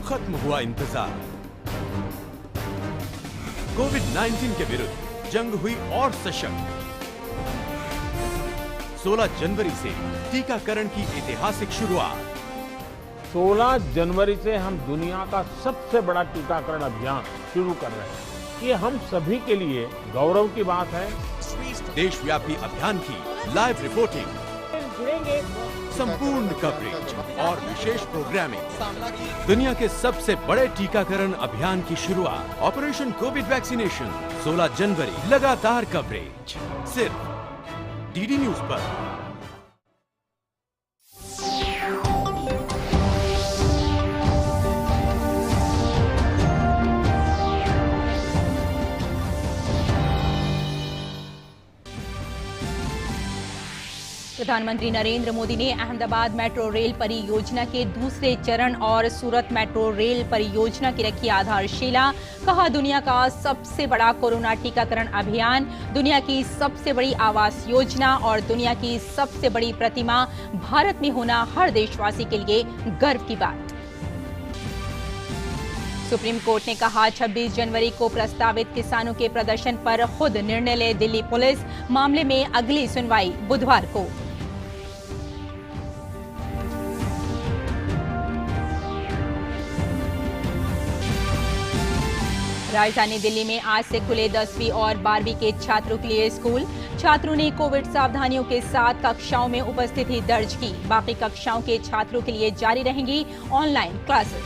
खत्म हुआ इंतजार। कोविड-19 के विरुद्ध जंग हुई और सशक्त। 16 जनवरी से टीकाकरण की ऐतिहासिक शुरुआत। 16 जनवरी से हम दुनिया का सबसे बड़ा टीकाकरण अभियान शुरू कर रहे हैं। ये हम सभी के लिए गौरव की बात है। देशव्यापी अभियान की लाइव रिपोर्टिंग, संपूर्ण कवरेज और विशेष प्रोग्रामिंग। दुनिया के सबसे बड़े टीकाकरण अभियान की शुरुआत। ऑपरेशन कोविड वैक्सीनेशन 16 जनवरी। लगातार कवरेज सिर्फ डीडी न्यूज पर। प्रधानमंत्री नरेंद्र मोदी ने अहमदाबाद मेट्रो रेल परियोजना के दूसरे चरण और सूरत मेट्रो रेल परियोजना की रखी आधारशिला। कहा, दुनिया का सबसे बड़ा कोरोना टीकाकरण अभियान, दुनिया की सबसे बड़ी आवास योजना और दुनिया की सबसे बड़ी प्रतिमा भारत में होना हर देशवासी के लिए गर्व की बात। सुप्रीम कोर्ट ने कहा, 26 जनवरी को प्रस्तावित किसानों के प्रदर्शन पर खुद निर्णय ले दिल्ली पुलिस। मामले में अगली सुनवाई बुधवार को। राजधानी दिल्ली में आज से खुले 10वीं और 12वीं के छात्रों के लिए स्कूल। छात्रों ने कोविड सावधानियों के साथ कक्षाओं में उपस्थिति दर्ज की। बाकी कक्षाओं के छात्रों के लिए जारी रहेंगी ऑनलाइन क्लासेस।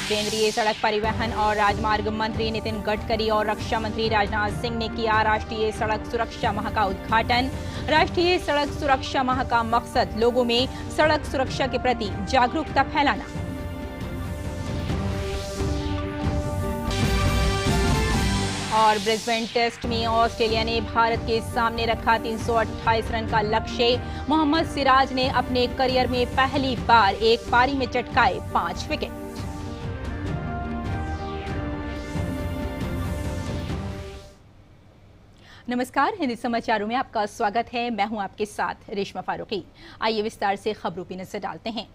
केंद्रीय सड़क परिवहन और राजमार्ग मंत्री नितिन गडकरी और रक्षा मंत्री राजनाथ सिंह ने किया राष्ट्रीय सड़क सुरक्षा माह का उद्घाटन। राष्ट्रीय सड़क सुरक्षा माह का मकसद लोगों में सड़क सुरक्षा के प्रति जागरूकता फैलाना। और ब्रिस्बेन टेस्ट में ऑस्ट्रेलिया ने भारत के सामने रखा 328 रन का लक्ष्य। मोहम्मद सिराज ने अपने करियर में पहली बार एक पारी में चटकाए 5 विकेट। नमस्कार, हिंदी समाचारों में आपका स्वागत है। मैं हूं आपके साथ रेशमा फारूकी। आइए विस्तार से खबरों पर नजर डालते हैं।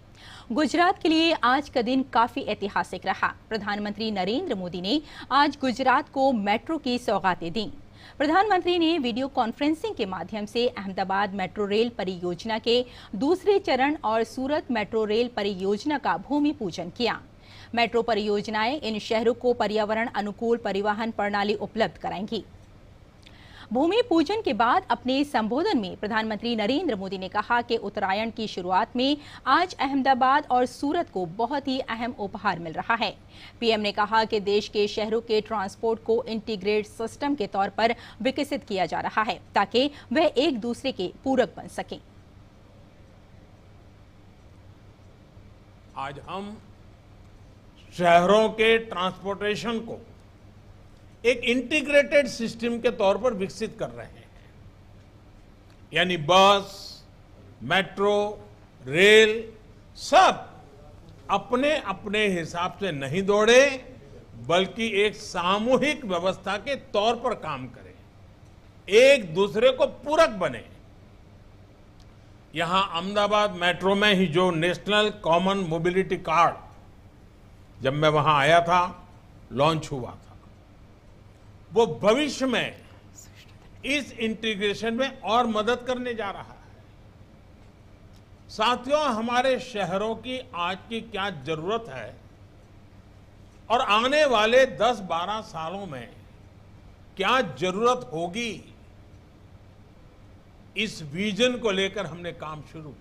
गुजरात के लिए आज का दिन काफी ऐतिहासिक रहा। प्रधानमंत्री नरेंद्र मोदी ने आज गुजरात को मेट्रो की सौगातें दी। प्रधानमंत्री ने वीडियो कॉन्फ्रेंसिंग के माध्यम से अहमदाबाद मेट्रो रेल परियोजना के दूसरे चरण और सूरत मेट्रो रेल परियोजना का भूमि पूजन किया। मेट्रो परियोजनाएं इन शहरों को पर्यावरण अनुकूल परिवहन प्रणाली उपलब्ध कराएंगी। भूमि पूजन के बाद अपने संबोधन में प्रधानमंत्री नरेंद्र मोदी ने कहा कि उत्तरायण की शुरुआत में आज अहमदाबाद और सूरत को बहुत ही अहम उपहार मिल रहा है। पीएम ने कहा कि देश के शहरों के ट्रांसपोर्ट को इंटीग्रेटेड सिस्टम के तौर पर विकसित किया जा रहा है ताकि वह एक दूसरे के पूरक बन सकें। आज हम शहरों के ट्रांसपोर्टेशन को एक इंटीग्रेटेड सिस्टम के तौर पर विकसित कर रहे हैं। यानी बस, मेट्रो, रेल सब अपने अपने हिसाब से नहीं दौड़े, बल्कि एक सामूहिक व्यवस्था के तौर पर काम करें, एक दूसरे को पूरक बने। यहां अहमदाबाद मेट्रो में ही जो नेशनल कॉमन मोबिलिटी कार्ड जब मैं वहां आया था, लॉन्च हुआ था, वो भविष्य में इस इंटीग्रेशन में और मदद करने जा रहा है। साथियों, हमारे शहरों की आज की क्या जरूरत है और आने वाले 10-12 सालों में क्या जरूरत होगी, इस विजन को लेकर हमने काम शुरू किया।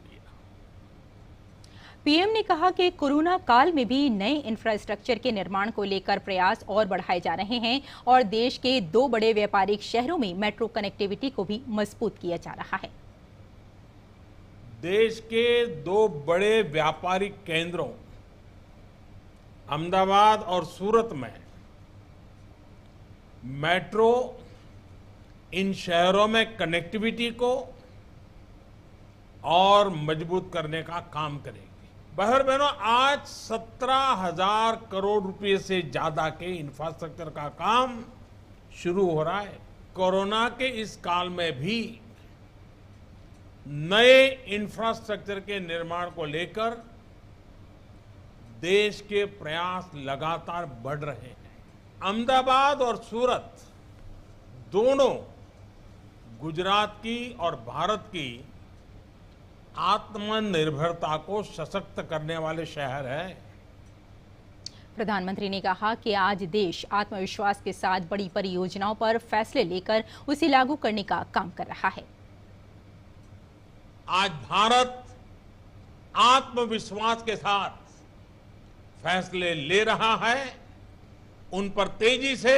पीएम ने कहा कि कोरोना काल में भी नए इंफ्रास्ट्रक्चर के निर्माण को लेकर प्रयास और बढ़ाए जा रहे हैं और देश के 2 बड़े व्यापारिक शहरों में मेट्रो कनेक्टिविटी को भी मजबूत किया जा रहा है। देश के 2 बड़े व्यापारिक केंद्रों अहमदाबाद और सूरत में मेट्रो इन शहरों में कनेक्टिविटी को और मजबूत करने का काम करेगी। बहर बहनों, आज 17,000 करोड़ रुपए से ज्यादा के इंफ्रास्ट्रक्चर का काम शुरू हो रहा है। कोरोना के इस काल में भी नए इंफ्रास्ट्रक्चर के निर्माण को लेकर देश के प्रयास लगातार बढ़ रहे हैं। अहमदाबाद और सूरत दोनों गुजरात की और भारत की आत्मनिर्भरता को सशक्त करने वाले शहर हैं। प्रधानमंत्री ने कहा कि आज देश आत्मविश्वास के साथ बड़ी परियोजनाओं पर फैसले लेकर उसे लागू करने का काम कर रहा है। आज भारत आत्मविश्वास के साथ फैसले ले रहा है, उन पर तेजी से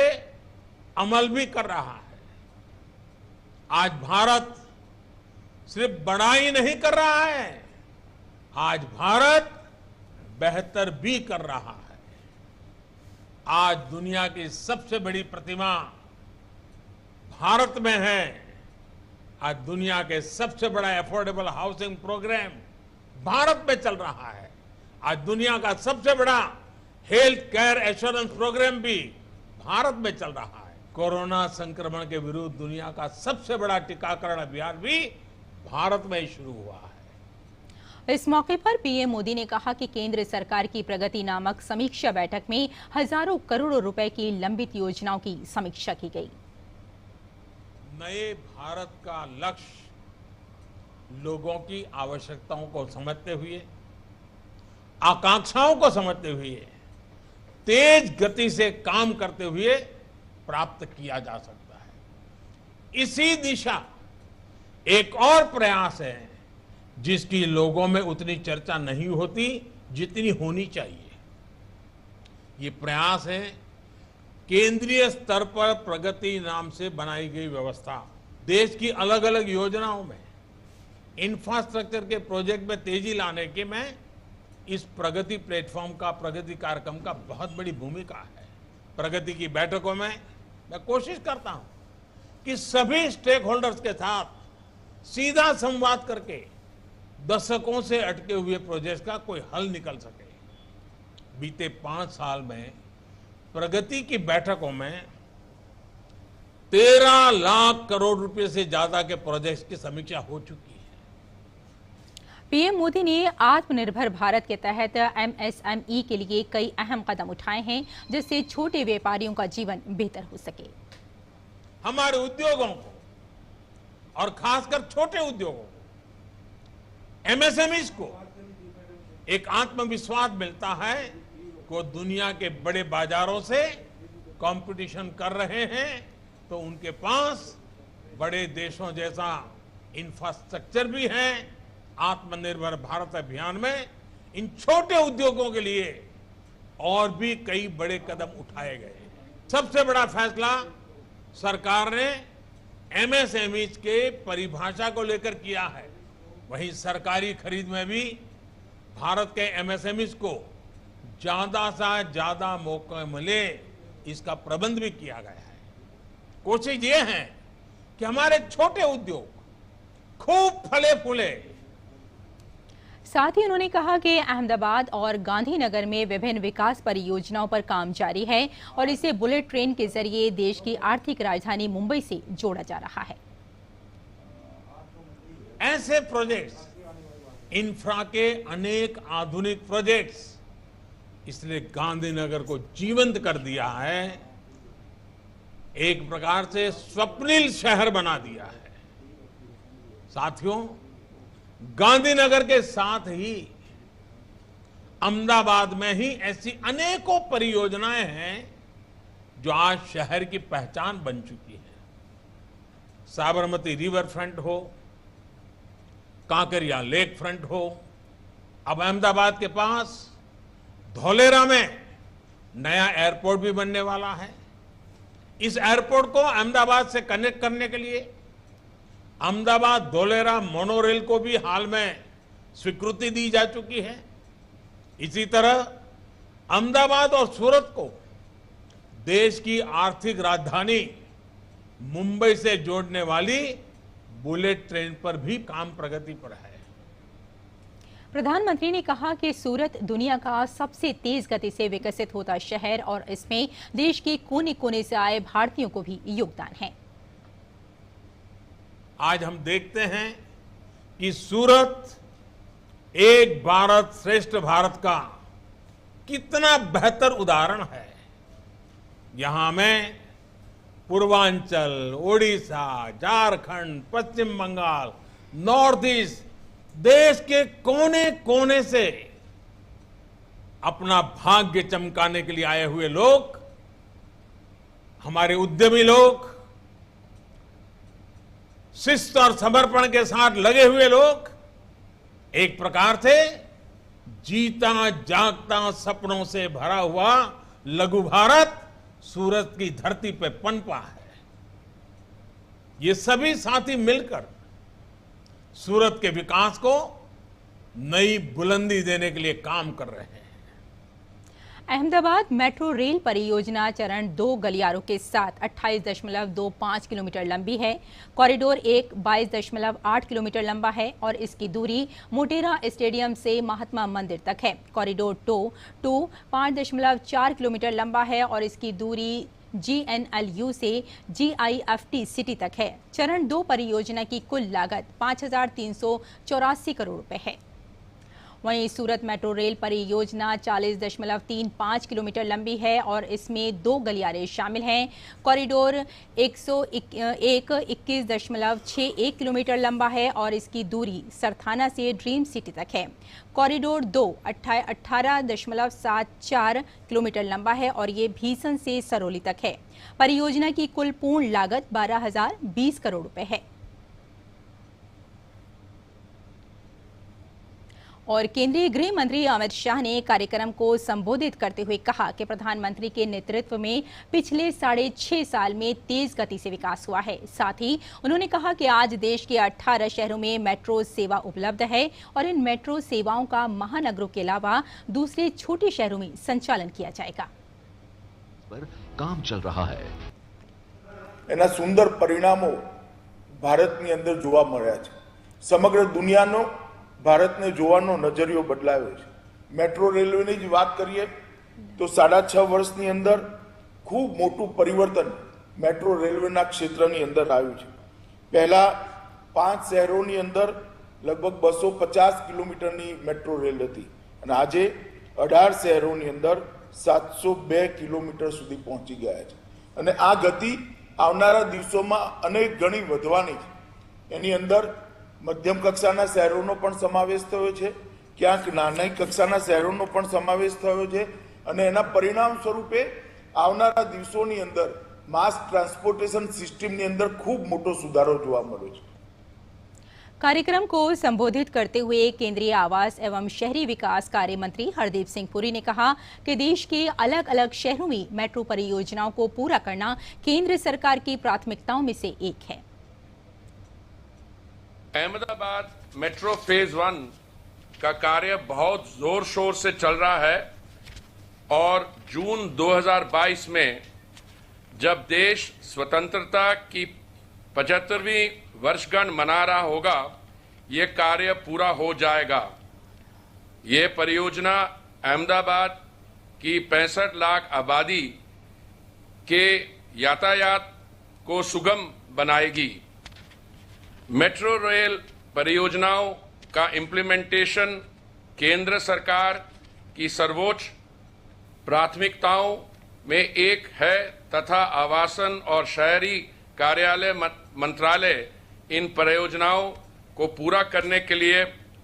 अमल भी कर रहा है। आज भारत सिर्फ बड़ाई नहीं कर रहा है, आज भारत बेहतर भी कर रहा है। आज दुनिया की सबसे बड़ी प्रतिमा भारत में है। आज दुनिया के सबसे बड़ा अफोर्डेबल हाउसिंग प्रोग्राम भारत में चल रहा है। आज दुनिया का सबसे बड़ा हेल्थ केयर एश्योरेंस प्रोग्राम भी भारत में चल रहा है। कोरोना संक्रमण के विरुद्ध दुनिया का सबसे बड़ा टीकाकरण अभियान भी भारत में ही शुरू हुआ है। इस मौके पर पीएम मोदी ने कहा कि केंद्र सरकार की प्रगति नामक समीक्षा बैठक में हजारों करोड़ों रुपए की लंबित योजनाओं की समीक्षा की गई। नए भारत का लक्ष्य लोगों की आवश्यकताओं को समझते हुए, आकांक्षाओं को समझते हुए, तेज गति से काम करते हुए प्राप्त किया जा सकता है। इसी दिशा एक और प्रयास है जिसकी लोगों में उतनी चर्चा नहीं होती जितनी होनी चाहिए। ये प्रयास है केंद्रीय स्तर पर प्रगति नाम से बनाई गई व्यवस्था। देश की अलग अलग योजनाओं में इंफ्रास्ट्रक्चर के प्रोजेक्ट में तेजी लाने के में इस प्रगति प्लेटफॉर्म का, प्रगति कार्यक्रम का बहुत बड़ी भूमिका है। प्रगति की बैठकों में मैं कोशिश करता हूं कि सभी स्टेक होल्डर्स के साथ सीधा संवाद करके दशकों से अटके हुए प्रोजेक्ट का कोई हल निकल सके। बीते 5 साल में प्रगति की बैठकों में 13 लाख करोड़ रुपए से ज्यादा के प्रोजेक्ट्स की समीक्षा हो चुकी है। पीएम मोदी ने आत्मनिर्भर भारत के तहत एमएसएमई के लिए कई अहम कदम उठाए हैं, जिससे छोटे व्यापारियों का जीवन बेहतर हो सके। हमारे उद्योगों को और खासकर छोटे उद्योगों को, एमएसएमईज को एक आत्मविश्वास मिलता है कि वो दुनिया के बड़े बाजारों से कंपटीशन कर रहे हैं, तो उनके पास बड़े देशों जैसा इंफ्रास्ट्रक्चर भी है। आत्मनिर्भर भारत अभियान में इन छोटे उद्योगों के लिए और भी कई बड़े कदम उठाए गए हैं। सबसे बड़ा फैसला सरकार ने एमएसएमईज के परिभाषा को लेकर किया है। वहीं सरकारी खरीद में भी भारत के एमएसएमईज को ज्यादा से ज्यादा मौके मिले, इसका प्रबंध भी किया गया है। कोशिश ये है कि हमारे छोटे उद्योग खूब फले फूले। साथ ही उन्होंने कहा कि अहमदाबाद और गांधीनगर में विभिन्न विकास परियोजनाओं पर काम जारी है और इसे बुलेट ट्रेन के जरिए देश की आर्थिक राजधानी मुंबई से जोड़ा जा रहा है। ऐसे प्रोजेक्ट्स, इंफ्रा के अनेक आधुनिक प्रोजेक्ट्स, इसलिए गांधीनगर को जीवंत कर दिया है, एक प्रकार से स्वप्निल शहर बना दिया है। साथियों, गांधीनगर के साथ ही अहमदाबाद में ही ऐसी अनेकों परियोजनाएं हैं जो आज शहर की पहचान बन चुकी है। साबरमती रिवर फ्रंट हो, कांकरिया लेक फ्रंट हो, अब अहमदाबाद के पास धौलेरा में नया एयरपोर्ट भी बनने वाला है। इस एयरपोर्ट को अहमदाबाद से कनेक्ट करने के लिए अहमदाबाद धौलेरा मोनोरेल को भी हाल में स्वीकृति दी जा चुकी है। इसी तरह अहमदाबाद और सूरत को देश की आर्थिक राजधानी मुंबई से जोड़ने वाली बुलेट ट्रेन पर भी काम प्रगति पर है। प्रधानमंत्री ने कहा कि सूरत दुनिया का सबसे तेज गति से विकसित होता शहर और इसमें देश के कोने कोने से आए भारतीयों को भी योगदान है। आज हम देखते हैं कि सूरत एक भारत श्रेष्ठ भारत का कितना बेहतर उदाहरण है। यहां में पूर्वांचल, ओडिशा, झारखंड, पश्चिम बंगाल, नॉर्थ ईस्ट, देश के कोने कोने से अपना भाग्य चमकाने के लिए आए हुए लोग, हमारे उद्यमी लोग, शिस्त और समर्पण के साथ लगे हुए लोग, एक प्रकार से जीता जागता सपनों से भरा हुआ लघु भारत सूरत की धरती पे पनपा है। ये सभी साथी मिलकर सूरत के विकास को नई बुलंदी देने के लिए काम कर रहे हैं। अहमदाबाद मेट्रो रेल परियोजना चरण 2 गलियारों के साथ 28.25 किलोमीटर लंबी है। कॉरिडोर 1 22.8 किलोमीटर लंबा है और इसकी दूरी मोटेरा स्टेडियम से महात्मा मंदिर तक है। कॉरिडोर 2 5.4 किलोमीटर लंबा है और इसकी दूरी GNLU से GIFT सिटी तक है। चरण 2 परियोजना की कुल लागत 5,384 करोड़ रुपए है। वहीं सूरत मेट्रो रेल परियोजना 40.35 किलोमीटर लंबी है और इसमें 2 गलियारे शामिल हैं। कॉरिडोर 101 21.61 किलोमीटर लंबा है और इसकी दूरी सरथाना से ड्रीम सिटी तक है। कॉरिडोर 2 18.74 किलोमीटर लंबा है और ये भीसन से सरौली तक है। परियोजना की कुल पूर्ण लागत 12,020 करोड़ रुपए है। और केंद्रीय गृह मंत्री अमित शाह ने कार्यक्रम को संबोधित करते हुए कहा कि प्रधानमंत्री के नेतृत्व में पिछले 6.5 साल में तेज गति से विकास हुआ है। साथ ही उन्होंने कहा कि आज देश के 18 शहरों में मेट्रो सेवा उपलब्ध है और इन मेट्रो सेवाओं का महानगरों के अलावा दूसरे छोटे शहरों में संचालन किया जाएगा। पर काम चल रहा है। એના સુંદર પરિણામો ભારતની અંદર જોવા મળ્યા છે। સમગ્ર દુનિયાનો ભારતને જોવાનો નજરિયો બદલાયો છે। મેટ્રો રેલવેની જ વાત કરીએ તો 6.5 વર્ષની અંદર ખૂબ મોટું પરિવર્તન મેટ્રો રેલવેના ક્ષેત્રની અંદર આવ્યું છે। પહેલા 5 શહેરોની અંદર લગભગ 250 કિલોમીટરની મેટ્રો રેલ હતી અને આજે 18 શહેરોની અંદર 702 કિલોમીટર સુધી પહોંચી ગયા છે અને આ ગતિ આવનારા દિવસોમાં અનેક ગણી વધવાની છે। એની અંદર મધ્યમ કક્ષાના શહેરોનો પણ સમાવેશ થયો છે, ક્યાંક નાની કક્ષાના શહેરોનો પણ સમાવેશ થયો છે અને એના પરિણામ સ્વરૂપે આવનારા દિવસોની અંદર માસ ટ્રાન્સપોર્ટેશન સિસ્ટમની અંદર ખૂબ મોટો સુધારો જોવા મળ્યો છે। कार्यक्रम को संबोधित करते हुए केंद्रीय आवास एवं शहरी विकास कार्य मंत्री हरदीप सिंह पुरी ने कहा कि देश के अलग अलग शहरों में मेट्रो परियोजनाओं को पूरा करना केंद्र सरकार की प्राथमिकताओं में से एक है। अहमदाबाद मेट्रो फेज 1 का कार्य बहुत जोर शोर से चल रहा है और जून 2022 में जब देश स्वतंत्रता की 75वीं वर्षगांठ मना रहा होगा, ये कार्य पूरा हो जाएगा। ये परियोजना अहमदाबाद की 65 लाख आबादी के यातायात को सुगम बनाएगी। मेट्रो रेल परियोजनाओं का इम्प्लीमेंटेशन केंद्र सरकार की सर्वोच्च प्राथमिकताओं में एक है तथा आवासन और शहरी कार्यालय मंत्रालय इन परियोजनाओं को पूरा करने के लिए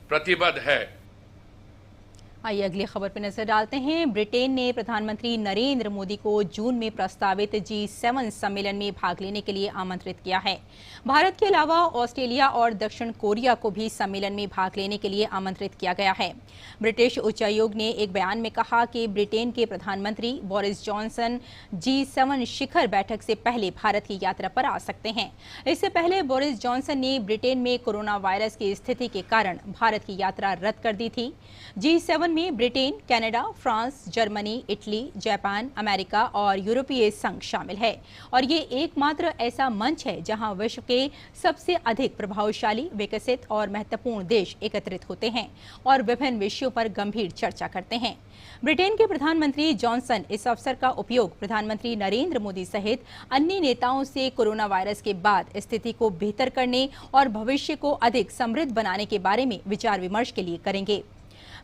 प्रतिबद्ध है। आइए अगली खबर पर नजर डालते हैं। ब्रिटेन ने प्रधानमंत्री नरेंद्र मोदी को जून में प्रस्तावित G7 सम्मेलन में भाग लेने के लिए आमंत्रित किया है। भारत के अलावा ऑस्ट्रेलिया और दक्षिण कोरिया को भी सम्मेलन में भाग लेने के लिए आमंत्रित किया गया है। ब्रिटिश उच्चायोग ने एक बयान में कहा कि ब्रिटेन के प्रधानमंत्री बोरिस जॉनसन G7 शिखर बैठक से पहले भारत की यात्रा पर आ सकते हैं। इससे पहले बोरिस जॉनसन ने ब्रिटेन में कोरोना वायरस की स्थिति के कारण भारत की यात्रा रद्द कर दी थी। G7 में Britain, Canada, France, Germany, Italy, Japan, America और यूरोपीय संघ शामिल है और ये एकमात्र ऐसा मंच है जहां विश्व के सबसे अधिक प्रभावशाली, विकसित और महत्वपूर्ण देश एकत्रित होते हैं और विभिन्न विषयों पर गंभीर चर्चा करते हैं। ब्रिटेन के प्रधानमंत्री जॉनसन इस अवसर का उपयोग प्रधानमंत्री नरेंद्र मोदी सहित अन्य नेताओं से कोरोना वायरस के बाद स्थिति को बेहतर करने और भविष्य को अधिक समृद्ध बनाने के बारे में विचार विमर्श के लिए करेंगे।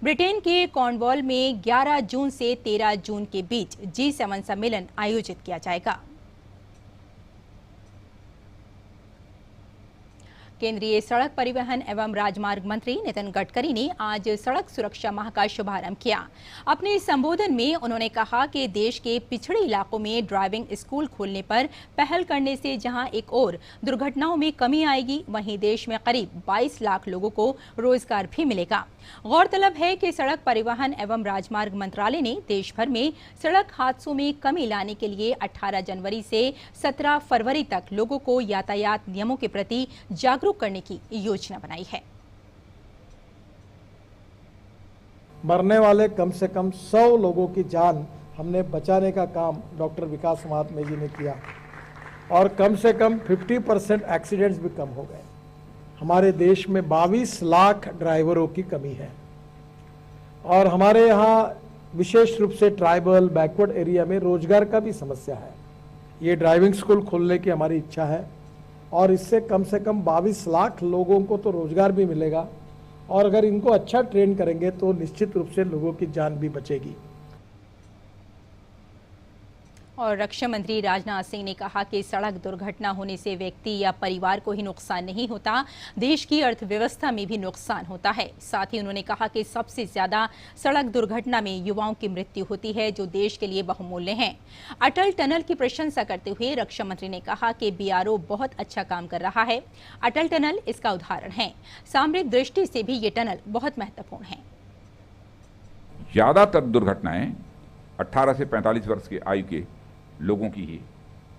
ब्रिटेन के कॉर्नवॉल में 11 जून से 13 जून के बीच G7 सम्मेलन आयोजित किया जाएगा। केंद्रीय सड़क परिवहन एवं राजमार्ग मंत्री नितिन गडकरी ने आज सड़क सुरक्षा माह का शुभारंभ किया। अपने संबोधन में उन्होंने कहा कि देश के पिछड़े इलाकों में ड्राइविंग स्कूल खोलने पर पहल करने से जहां एक ओर दुर्घटनाओं में कमी आएगी, वहीं देश में करीब 22 लाख लोगों को रोजगार भी मिलेगा। गौरतलब है कि सड़क परिवहन एवं राजमार्ग मंत्रालय ने देश भर में सड़क हादसों में कमी लाने के लिए 18 जनवरी से 17 फरवरी तक लोगों को यातायात नियमों के प्रति जागरूक करने की योजना बनाई है। मरने वाले कम से कम 100 लोगों की जान हमने बचाने का काम डॉक्टर विकास महात्मे जी ने किया और कम से कम 50% एक्सीडेंट्स भी कम हो गए। हमारे देश में 22 लाख ड्राइवरों की कमी है और हमारे यहाँ विशेष रूप से ट्राइबल बैकवर्ड एरिया में रोजगार का भी समस्या है। ये ड्राइविंग स्कूल खोलने की हमारी इच्छा है और इससे कम से कम 22 लाख लोगों को तो रोजगार भी मिलेगा और अगर इनको अच्छा ट्रेन करेंगे तो निश्चित रूप से लोगों की जान भी बचेगी। और रक्षा मंत्री राजनाथ सिंह ने कहा कि सड़क दुर्घटना होने से व्यक्ति या परिवार को ही नुकसान नहीं होता, देश की अर्थव्यवस्था में भी नुकसान होता है। साथ ही उन्होंने कहा कि सबसे ज्यादा सड़क दुर्घटना में युवाओं की मृत्यु होती है, जो देश के लिए बहुमूल्य हैं। अटल टनल की प्रशंसा करते हुए रक्षा मंत्री ने कहा कि BRO बहुत अच्छा काम कर रहा है। अटल टनल इसका उदाहरण है। सामरिक दृष्टि से भी ये टनल बहुत महत्वपूर्ण है। ज्यादातर दुर्घटनाएं 18 से 45 वर्ष की आयु के लोगों की ही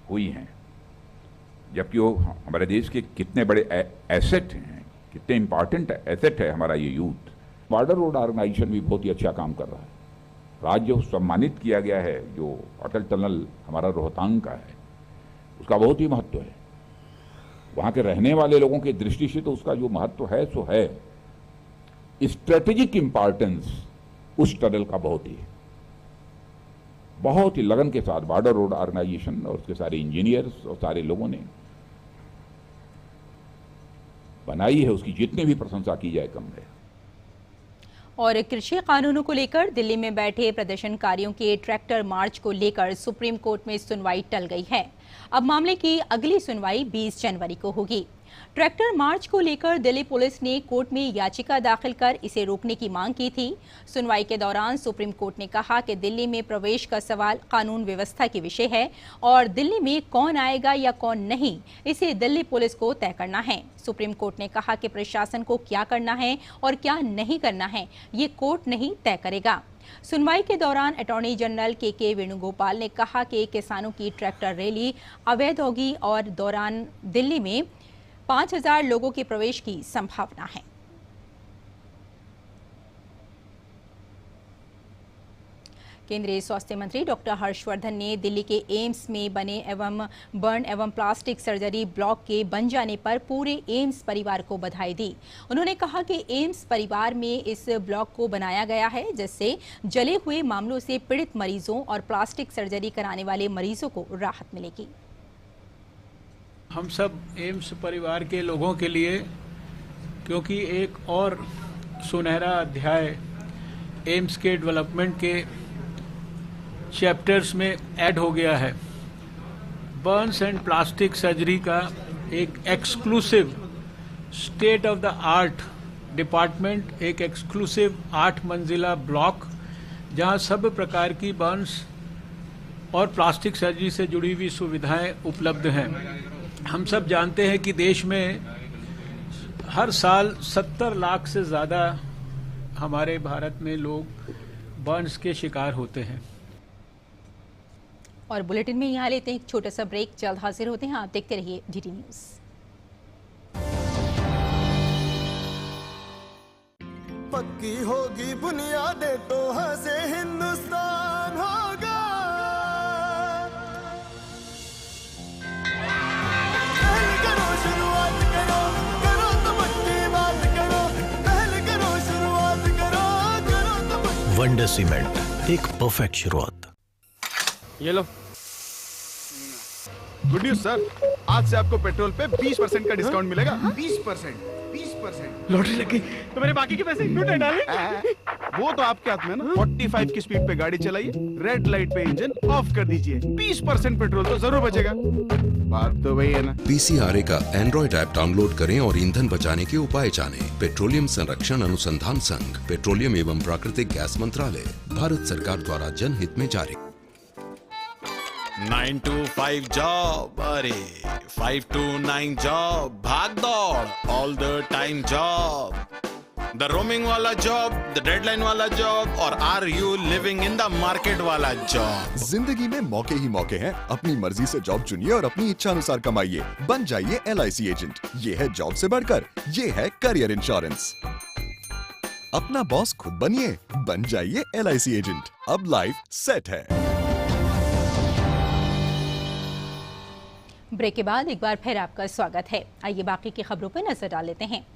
हुई हैं, जबकि वो हमारे देश के कितने बड़े एसेट हैं, कितने इंपॉर्टेंट एसेट है हमारा ये यूथ। बॉर्डर रोड ऑर्गेनाइजेशन भी बहुत ही अच्छा काम कर रहा है। राज्य सम्मानित किया गया है, जो अटल टनल हमारा रोहतांग का है, उसका बहुत ही महत्व है। वहाँ के रहने वाले लोगों की दृष्टि से तो उसका जो महत्व है सो है। स्ट्रेटेजिक इंपॉर्टेंस उस टनल का बहुत ही लगन के साथ बॉर्डर रोड ऑर्गेनाइजेशन और उसके सारे इंजीनियर्स और सारे लोगों ने बनाई है। उसकी जितनी भी प्रशंसा की जाए कम है। और कृषि कानूनों को लेकर दिल्ली में बैठे प्रदर्शनकारियों के ट्रैक्टर मार्च को लेकर सुप्रीम कोर्ट में सुनवाई टल गई है। अब मामले की अगली सुनवाई 20 जनवरी को होगी। ट्रैक्टर मार्च को लेकर दिल्ली पुलिस ने कोर्ट में याचिका दाखिल कर इसे रोकने की मांग की थी। सुनवाई के दौरान सुप्रीम कोर्ट ने कहा कि दिल्ली में प्रवेश का सवाल कानून व्यवस्था के विषय है और दिल्ली में कौन आएगा या कौन नहीं, इसे दिल्ली पुलिस को तय करना है। सुप्रीम कोर्ट ने कहा कि प्रशासन को क्या करना है और क्या नहीं करना है, ये कोर्ट नहीं तय करेगा। सुनवाई के दौरान अटॉर्नी जनरल के वेणुगोपाल ने कहा कि किसानों की ट्रैक्टर रैली अवैध होगी और दौरान दिल्ली में 5000 लोगों के प्रवेश की संभावना है। केंद्रीय स्वास्थ्य मंत्री डॉक्टर हर्षवर्धन ने दिल्ली के एम्स में बने बर्न एवं प्लास्टिक सर्जरी ब्लॉक के बन जाने पर पूरे एम्स परिवार को बधाई दी। उन्होंने कहा कि एम्स परिवार में इस ब्लॉक को बनाया गया है, जिससे जले हुए मामलों से पीड़ित मरीजों और प्लास्टिक सर्जरी कराने वाले मरीजों को राहत मिलेगी। हम सब एम्स परिवार के लोगों के लिए, क्योंकि एक और सुनहरा अध्याय एम्स के डेवलपमेंट के चैप्टर्स में ऐड हो गया है। बर्न्स एंड प्लास्टिक सर्जरी का एक exclusive state of the art department, एक एक्सक्लूसिव 8 मंजिला ब्लॉक, जहां सब प्रकार की बर्न्स और प्लास्टिक सर्जरी से जुड़ी हुई सुविधाएं उपलब्ध हैं। हम सब जानते हैं कि देश में हर साल 70 लाख से ज़्यादा हमारे भारत में लोग बर्न्स के शिकार होते हैं। और बुलेटिन में यहाँ लेते हैं एक छोटा सा ब्रेक, जल्द हाजिर होते हैं। आप देखते रहिए DD न्यूज़। पक्की होगी बुनियादें तो हंसे हिंदुस्तान होगा। पहले करो शुरुआत करो, करो तो पक्की बात करो। पहले करो शुरुआत करो, करो तो पक्की। वंडर सीमेंट, एक परफेक्ट शुरुआत। ये लो। गुड न्यूज सर, आज से आपको पेट्रोल पे 20% का डिस्काउंट मिलेगा। 20%। लॉटरी लग गई तो मेरे बाकी के पैसे लूटे डाले। वो तो आपके हाथ में ना। 45 की स्पीड पे गाड़ी चलाइए, रेड लाइट पे इंजन ऑफ कर दीजिए, 20% पेट्रोल तो जरूर बचेगा। बात तो वही है ना। पीसीआरए का एंड्रॉइड ऐप डाउनलोड करें और ईंधन बचाने के उपाय जानें। पेट्रोलियम संरक्षण अनुसंधान संघ, पेट्रोलियम एवं प्राकृतिक गैस मंत्रालय, भारत सरकार द्वारा जनहित में जारी। 9 to 5 जॉब, अरे 5 to 9 जॉब, भाग दौड़ all the time job, the roaming वाला जॉब, द डेडलाइन वाला जॉब, और are you living in the market वाला जॉब। जिंदगी में मौके ही मौके हैं। अपनी मर्जी से जॉब चुनिए और अपनी इच्छा अनुसार कमाइए। बन जाइए LIC एजेंट। ये है जॉब से बढ़कर, ये है करियर इंश्योरेंस। अपना बॉस खुद बनिए, बन जाइए LIC एजेंट। अब लाइफ सेट है। ब्रेक के बाद एक बार फिर आपका स्वागत है। आइए बाकी की खबरों पर नजर डाल लेते हैं।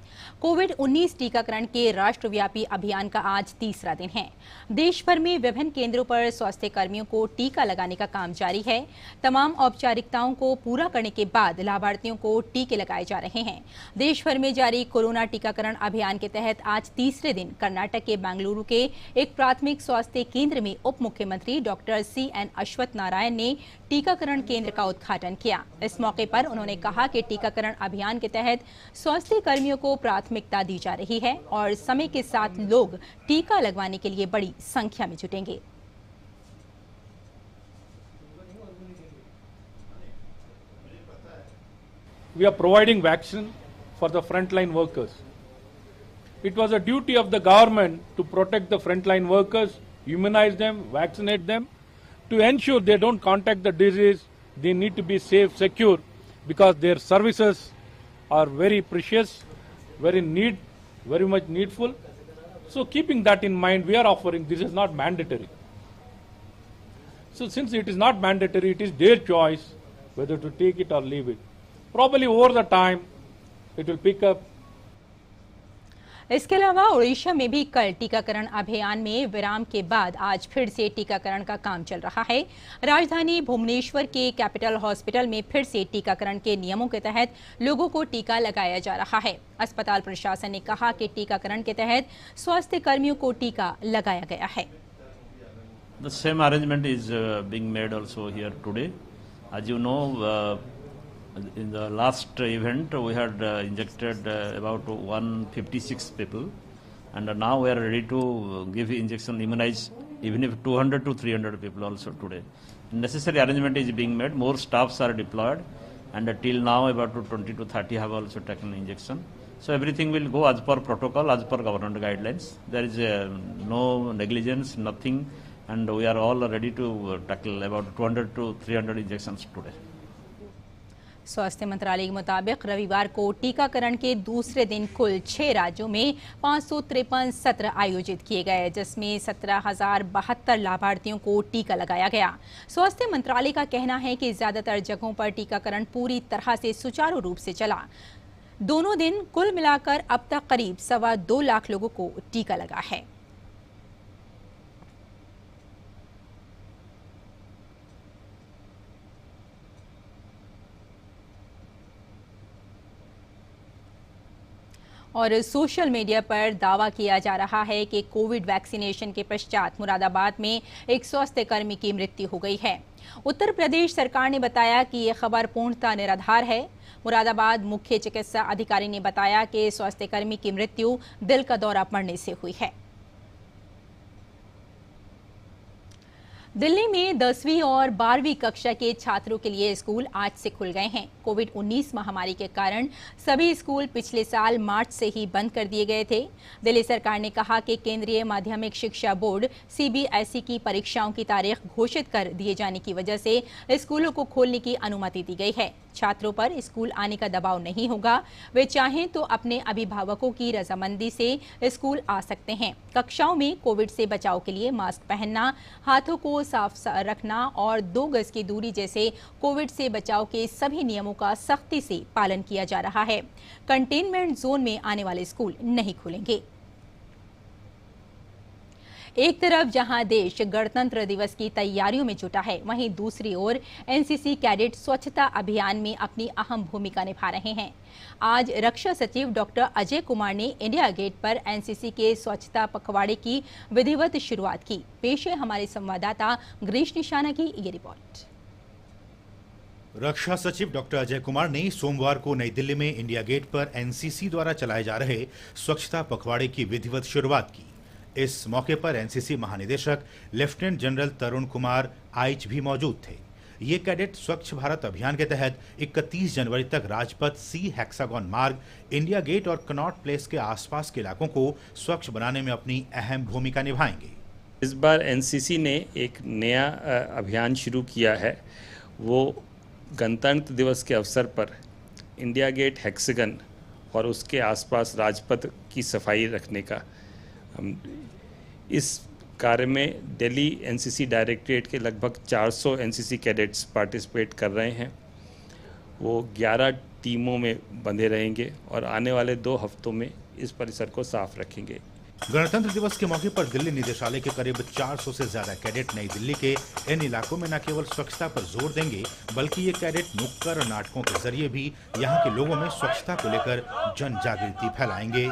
कोविड-19 टीकाकरण के राष्ट्रव्यापी अभियान का आज तीसरा दिन है। देश भर में विभिन्न केंद्रों पर स्वास्थ्य कर्मियों को टीका लगाने का काम जारी है। तमाम औपचारिकताओं को पूरा करने के बाद लाभार्थियों को टीके लगाए जा रहे हैं। देश भर में जारी कोरोना टीकाकरण अभियान के तहत आज तीसरे दिन कर्नाटक के बेंगलुरु के एक प्राथमिक स्वास्थ्य केंद्र में उप मुख्यमंत्री डॉक्टर CN अश्वत्थ नारायण ने टीकाकरण केंद्र का उद्घाटन किया। इस मौके पर उन्होंने कहा कि टीकाकरण अभियान के तहत स्वास्थ्य कर्मियों को प्राथमिकता दी जा रही है और समय के साथ लोग टीका लगवाने के लिए बड़ी संख्या में जुटेंगे। We are providing vaccine for the frontline workers. It was a duty of the government to protect the frontline workers, immunize them, vaccinate them, to ensure they don't contact the disease. They need to be safe, secure, because their services are very precious, very much needful. So keeping that in mind, we are offering, this is not mandatory. So since it is not mandatory, it is their choice whether to take it or leave it. Probably over the time, it will pick up. इसके अलावा ओडिशा में भी कल टीकाकरण अभियान में विराम के बाद आज फिर से टीकाकरण का काम चल रहा है। राजधानी भुवनेश्वर के कैपिटल हॉस्पिटल में फिर से टीकाकरण के नियमों के तहत लोगों को टीका लगाया जा रहा है। अस्पताल प्रशासन ने कहा कि टीकाकरण के तहत स्वास्थ्य कर्मियों को टीका लगाया गया है। The same arrangement is being made also here today. As you know, in the last event we had injected about 156 people, and now we are ready to give injection, immunize even if 200 to 300 people also today. Necessary arrangement is being made, more staffs are deployed, and till now about 20 to 30 have also taken injection. So everything will go as per protocol, as per government guidelines. There is no negligence, nothing, and we are all ready to tackle about 200 to 300 injections today. स्वास्थ्य मंत्रालय के मुताबिक रविवार को टीकाकरण के दूसरे दिन कुल 6 राज्यों में 553 सत्र आयोजित किए गए, जिसमें 17,072 लाभार्थियों को टीका लगाया गया। स्वास्थ्य मंत्रालय का कहना है कि ज्यादातर जगहों पर टीकाकरण पूरी तरह से सुचारू रूप से चला। दोनों दिन कुल मिलाकर अब तक करीब 2.25 लाख लोगों को टीका लगा है। और सोशल मीडिया पर दावा किया जा रहा है कि कोविड वैक्सीनेशन के पश्चात मुरादाबाद में एक स्वास्थ्य कर्मी की मृत्यु हो गई है। उत्तर प्रदेश सरकार ने बताया कि यह खबर पूर्णतः निराधार है। मुरादाबाद मुख्य चिकित्सा अधिकारी ने बताया कि स्वास्थ्य कर्मी की मृत्यु दिल का दौरा पड़ने से हुई है। दिल्ली में 10वीं और 12वीं कक्षा के छात्रों के लिए स्कूल आज से खुल गए हैं। कोविड-19 महामारी के कारण सभी स्कूल पिछले साल मार्च से ही बंद कर दिए गए थे। दिल्ली सरकार ने कहा कि केंद्रीय माध्यमिक शिक्षा बोर्ड CBSE की परीक्षाओं की तारीख घोषित कर दिए जाने की वजह से स्कूलों को खोलने की अनुमति दी गई है। छात्रों पर स्कूल आने का दबाव नहीं होगा। वे चाहें तो अपने अभिभावकों की रजामंदी से स्कूल आ सकते हैं। कक्षाओं में कोविड से बचाव के लिए मास्क पहनना, हाथों को साफ रखना और 2 गज की दूरी जैसे कोविड से बचाव के सभी नियमों का सख्ती से पालन किया जा रहा है। कंटेनमेंट जोन में आने वाले स्कूल नहीं खुलेंगे। एक तरफ जहां देश गणतंत्र दिवस की तैयारियों में जुटा है, वहीं दूसरी ओर एनसीसी कैडेट स्वच्छता अभियान में अपनी अहम भूमिका निभा रहे हैं। आज रक्षा सचिव डॉक्टर अजय कुमार ने इंडिया गेट पर एनसीसी के स्वच्छता पखवाड़े की विधिवत शुरुआत की। पेश है हमारे संवाददाता गिरीश निशाना की ये रिपोर्ट। रक्षा सचिव डॉक्टर अजय कुमार ने सोमवार को नई दिल्ली में इंडिया गेट पर एनसीसी द्वारा चलाए जा रहे स्वच्छता पखवाड़े की विधिवत शुरुआत की। इस मौके पर एनसीसी महानिदेशक लेफ्टिनेंट जनरल तरुण कुमार आइच भी मौजूद थे। ये कैडेट स्वच्छ भारत अभियान के तहत 31 जनवरी तक राजपथ सी हेक्सागन मार्ग, इंडिया गेट और कनॉट प्लेस के आसपास के इलाकों को स्वच्छ बनाने में अपनी अहम भूमिका निभाएंगे। इस बार एनसीसी ने एक नया अभियान शुरू किया है। वो गणतंत्र दिवस के अवसर पर इंडिया गेट हेक्सागन और उसके आसपास राजपथ की सफाई रखने का इस कार्य में दिल्ली एनसीसी डायरेक्टरेट के लगभग 400 एनसीसी कैडेट्स पार्टिसिपेट कर रहे हैं। वो 11 टीमों में बंधे रहेंगे और आने वाले 2 हफ्तों में इस परिसर को साफ रखेंगे। गणतंत्र दिवस के मौके पर दिल्ली निदेशालय के करीब 400 से ज्यादा कैडेट नई दिल्ली के इन इलाकों में न केवल स्वच्छता पर जोर देंगे, बल्कि ये कैडेट नुक्कड़ और नाटकों के जरिए भी यहाँ के लोगों में स्वच्छता को लेकर जन जागृति फैलाएंगे।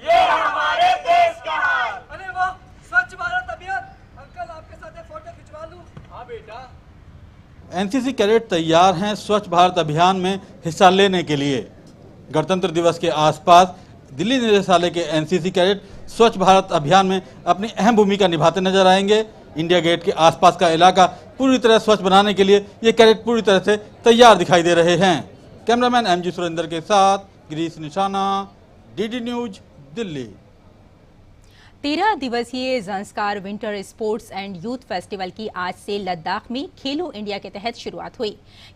ये हमारे देश का हाल। अरे वो स्वच्छ भारत अभियान, अंकल आपके साथ एक फोटो खिंचवा लूं? हाँ बेटा। एनसीसी कैडेट तैयार हैं स्वच्छ भारत अभियान में हिस्सा लेने के लिए। गणतंत्र दिवस के आसपास दिल्ली निदेशालय के एनसीसी कैडेट स्वच्छ भारत अभियान में अपनी अहम भूमिका निभाते नजर आएंगे। इंडिया गेट के आसपास का इलाका पूरी तरह स्वच्छ बनाने के लिए ये कैडेट पूरी तरह से तैयार दिखाई दे रहे हैं। कैमरामैन एमजी सुरेंद्र के साथ गिरीश निशाना, डीडी न्यूज, दिल्ली। 13 दिवसीय Zanskar winter sports and youth festival की आज से लद्दाख में खेलो इंडिया के तहत शुरुआत हुई।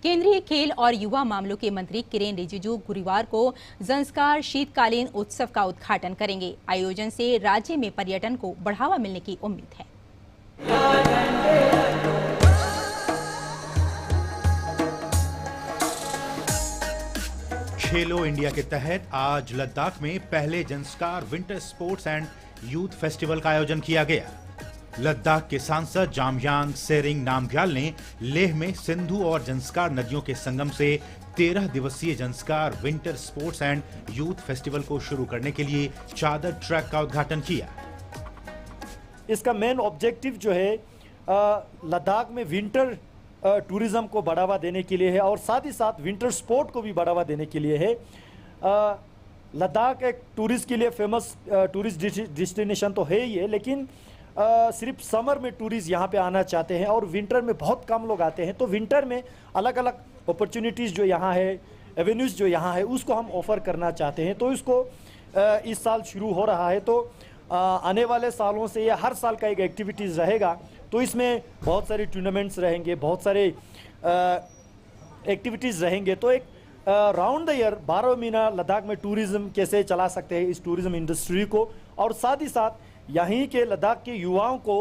केंद्रीय खेल और युवा मामलों के मंत्री किरेन रिजिजू गुरुवार को ज़ंस्कार शीतकालीन उत्सव का उद्घाटन करेंगे। आयोजन से राज्य में पर्यटन को बढ़ावा मिलने की उम्मीद है। खेलो इंडिया के तहत आज लद्दाख में पहले Zanskar winter sports and youth festival का आयोजन किया गया। लद्दाख के सांसद जामयांग सेरिंग नामग्याल ने लेह में सिंधु और ज़ंस्कार नदियों के संगम से 13 दिवसीय Zanskar winter sports and youth festival को शुरू करने के लिए चादर ट्रैक का उद्घाटन किया। इसका मेन ऑब्जेक्टिव जो है लद्दाख में विंटर टूरिज्म को बढ़ावा देने के लिए है और साथ ही साथ विंटर स्पोर्ट को भी बढ़ावा देने के लिए है। लद्दाख एक टूरिस्ट के लिए फेमस टूरिस्ट डेस्टिनेशन तो है ही है, लेकिन सिर्फ समर में टूरिस्ट यहाँ पे आना चाहते हैं और विंटर में बहुत कम लोग आते हैं। तो विंटर में अलग अलग अपॉर्चुनिटीज़ जो यहाँ है, एवेन्यूज़ जो यहाँ है, उसको हम ऑफ़र करना चाहते हैं। तो इसको इस साल शुरू हो रहा है। तो आने वाले सालों से ये हर साल का एक एक्टिविटीज़ रहेगा। तो इसमें बहुत सारे टूर्नामेंट्स रहेंगे, बहुत सारे एक्टिविटीज़ रहेंगे। तो एक राउंड द ईयर 12 महीना लद्दाख में टूरिज्म कैसे चला सकते हैं, इस टूरिज्म इंडस्ट्री को, और साथ ही साथ यहीं के लद्दाख के युवाओं को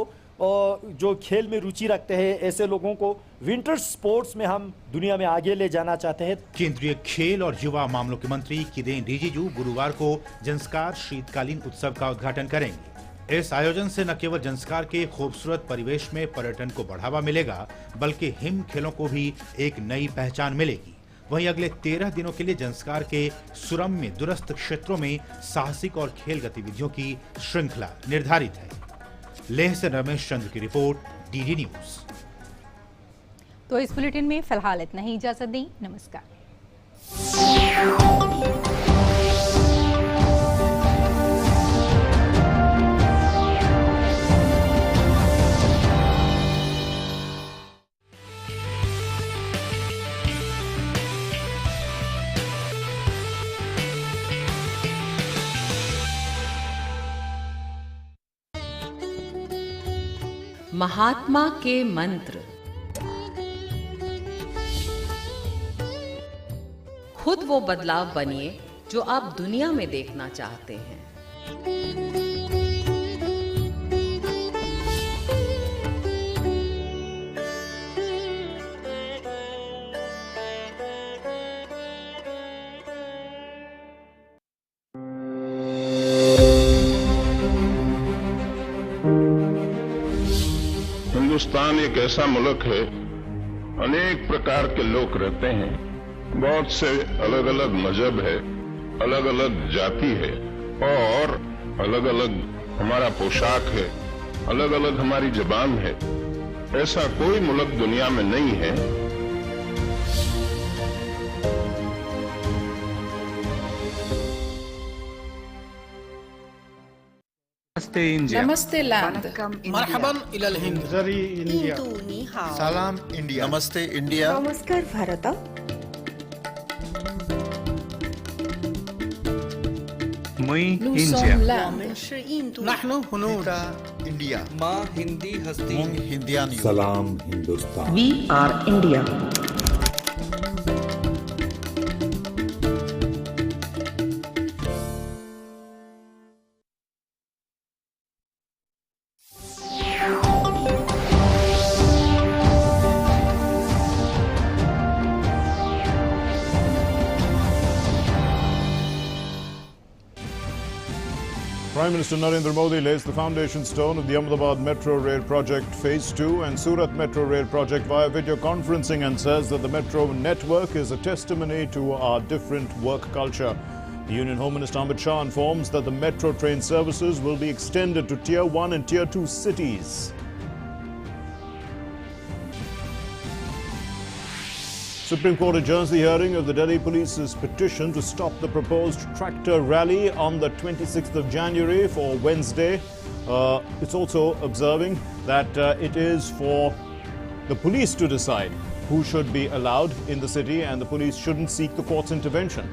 जो खेल में रुचि रखते हैं, ऐसे लोगों को विंटर स्पोर्ट्स में हम दुनिया में आगे ले जाना चाहते हैं। केंद्रीय खेल और युवा मामलों के मंत्री किरेन रिजिजू गुरुवार को ज़ंस्कार शीतकालीन उत्सव का उद्घाटन करेंगे। इस आयोजन से न केवल ज़ंस्कार के खूबसूरत परिवेश में पर्यटन को बढ़ावा मिलेगा, बल्कि हिम खेलों को भी एक नई पहचान मिलेगी। वहीं अगले 13 दिनों के लिए ज़ंस्कार के सुरम्य दूरस्थ क्षेत्रों में साहसिक और खेल गतिविधियों की श्रृंखला निर्धारित है। लेह से रमेश चंद्र की रिपोर्ट, डीडी न्यूज। तो इस बुलेटिन में फिलहाल इतना ही, इजाजत दें, नमस्कार। महात्मा के मंत्र। खुद वो बदलाव बनिए जो आप दुनिया में देखना चाहते हैं। हिंदुस्तान एक ऐसा मुल्क है, अनेक प्रकार के लोग रहते हैं, बहुत से अलग अलग मजहब है, अलग अलग जाति है और अलग अलग हमारा पोशाक है, अलग अलग हमारी जबान है। ऐसा कोई मुल्क दुनिया में नहीं है नमस्ते इंडिया। नमस्ते लैंड। मरहबन इलल हिंद। जरी इंडिया। सलाम इंडिया। नमस्ते इंडिया। नमस्कार भारत। मुई इंडिया। नहनु हुनूर इंडिया। माँ हिंदी हस्ती हिंदियानी। सलाम Hindustan. We are India. Prime Minister Narendra Modi lays the foundation stone of the Ahmedabad Metro Rail Project Phase 2 and Surat Metro Rail Project via video conferencing and says that the metro network is a testimony to our different work culture. The Union Home Minister Amit Shah informs that the metro train services will be extended to Tier 1 and Tier 2 cities. Supreme Court adjourns the hearing of the Delhi Police's petition to stop the proposed tractor rally on the 26th of January for Wednesday. It's also observing that it is for the police to decide who should be allowed in the city and the police shouldn't seek the court's intervention.